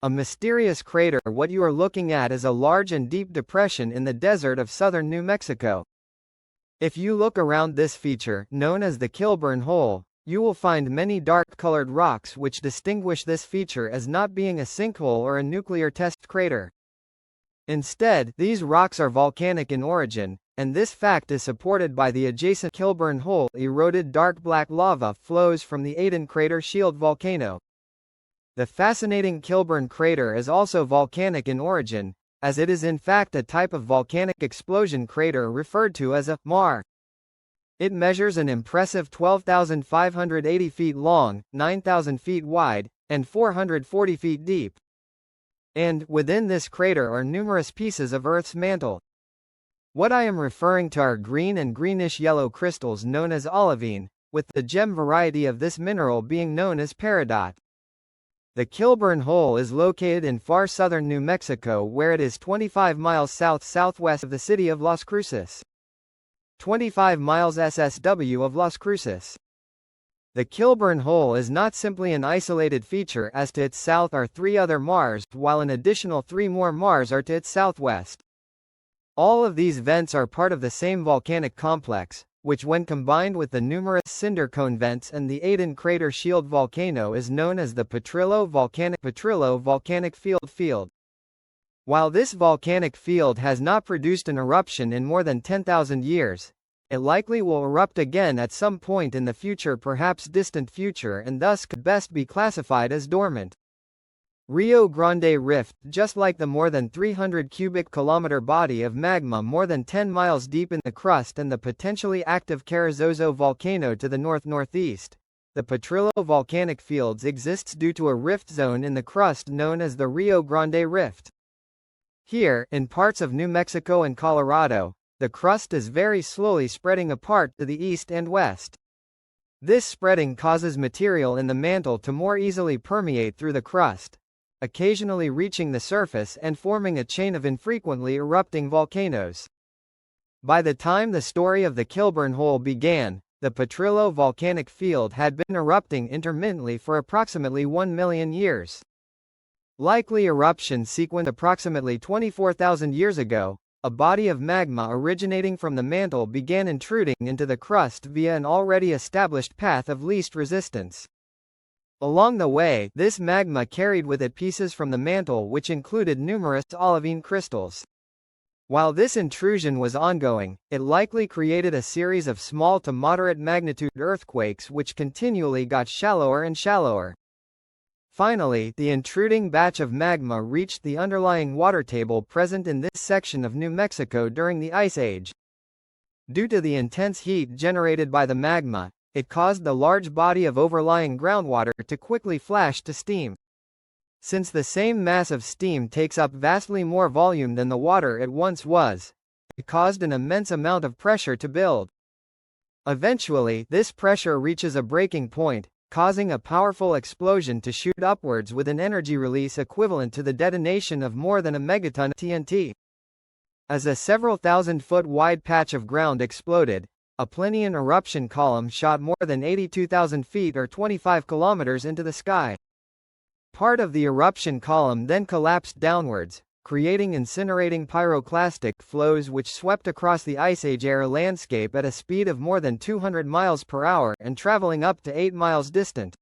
A mysterious crater. What you are looking at is a large and deep depression in the desert of southern New Mexico. If you look around this feature, known as the Kilbourne Hole, you will find many dark-colored rocks which distinguish this feature as not being a sinkhole or a nuclear test crater. Instead, these rocks are volcanic in origin, and this fact is supported by the adjacent Kilbourne Hole. Eroded dark black lava flows from the Aden crater shield volcano. The fascinating Kilbourne crater is also volcanic in origin, as it is in fact a type of volcanic explosion crater referred to as a maar. It measures an impressive 12,580 feet long, 9,000 feet wide, and 440 feet deep. And, within this crater are numerous pieces of Earth's mantle. What I am referring to are green and greenish-yellow crystals known as olivine, with the gem variety of this mineral being known as peridot. The Kilbourne Hole is located in far southern New Mexico, where it is 25 miles south-southwest of the city of Las Cruces. 25 miles SSW of Las Cruces. The Kilbourne Hole is not simply an isolated feature, as to its south are 3 other maars, while an additional 3 more maars are to its southwest. All of these vents are part of the same volcanic complex, which when combined with the numerous cinder cone vents and the Aden crater shield volcano is known as the Petrillo volcanic field. While this volcanic field has not produced an eruption in more than 10,000 years, it likely will erupt again at some point in the future, perhaps distant future, and thus could best be classified as dormant. Rio Grande Rift. Just like the more than 300 cubic kilometer body of magma more than 10 miles deep in the crust and the potentially active Carrizozo volcano to the north-northeast, the Petrillo volcanic fields exists due to a rift zone in the crust known as the Rio Grande Rift. Here, in parts of New Mexico and Colorado, the crust is very slowly spreading apart to the east and west. This spreading causes material in the mantle to more easily permeate through the crust, occasionally reaching the surface and forming a chain of infrequently erupting volcanoes. By the time the story of the Kilbourne Hole began, the Petrillo volcanic field had been erupting intermittently for approximately 1 million years. Likely eruption sequence. Approximately 24,000 years ago, a body of magma originating from the mantle began intruding into the crust via an already established path of least resistance. Along the way, this magma carried with it pieces from the mantle which included numerous olivine crystals. While this intrusion was ongoing, it likely created a series of small to moderate magnitude earthquakes which continually got shallower and shallower. Finally, the intruding batch of magma reached the underlying water table present in this section of New Mexico during the Ice Age. Due to the intense heat generated by the magma, it caused the large body of overlying groundwater to quickly flash to steam. Since the same mass of steam takes up vastly more volume than the water it once was, it caused an immense amount of pressure to build. Eventually, this pressure reaches a breaking point, causing a powerful explosion to shoot upwards with an energy release equivalent to the detonation of more than a megaton of TNT. As a several thousand-foot wide patch of ground exploded, a Plinian eruption column shot more than 82,000 feet or 25 kilometers into the sky. Part of the eruption column then collapsed downwards, creating incinerating pyroclastic flows which swept across the Ice Age air landscape at a speed of more than 200 miles per hour and traveling up to 8 miles distant.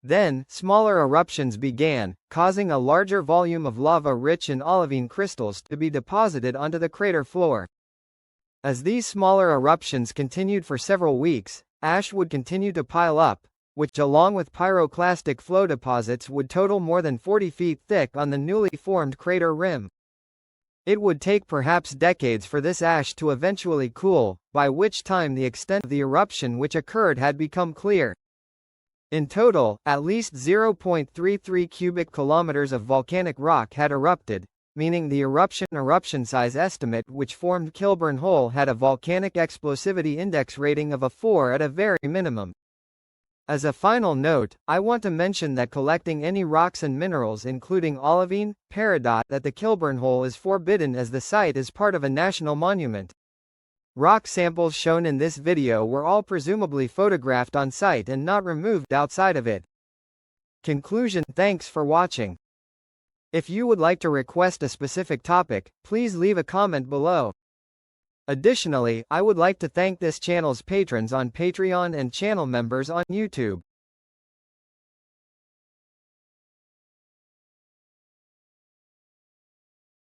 Then, smaller eruptions began, causing a larger volume of lava rich in olivine crystals to be deposited onto the crater floor. As these smaller eruptions continued for several weeks, ash would continue to pile up, which along with pyroclastic flow deposits would total more than 40 feet thick on the newly formed crater rim. It would take perhaps decades for this ash to eventually cool, by which time the extent of the eruption which occurred had become clear. In total, at least 0.33 cubic kilometers of volcanic rock had erupted, meaning the eruption size estimate which formed Kilbourne Hole had a volcanic explosivity index rating of a 4 at a very minimum. As a final note, I want to mention that collecting any rocks and minerals including olivine, peridot at the Kilbourne Hole is forbidden as the site is part of a national monument. Rock samples shown in this video were all presumably photographed on site and not removed outside of it. Conclusion. Thanks for watching. If you would like to request a specific topic, please leave a comment below. Additionally, I would like to thank this channel's patrons on Patreon and channel members on YouTube.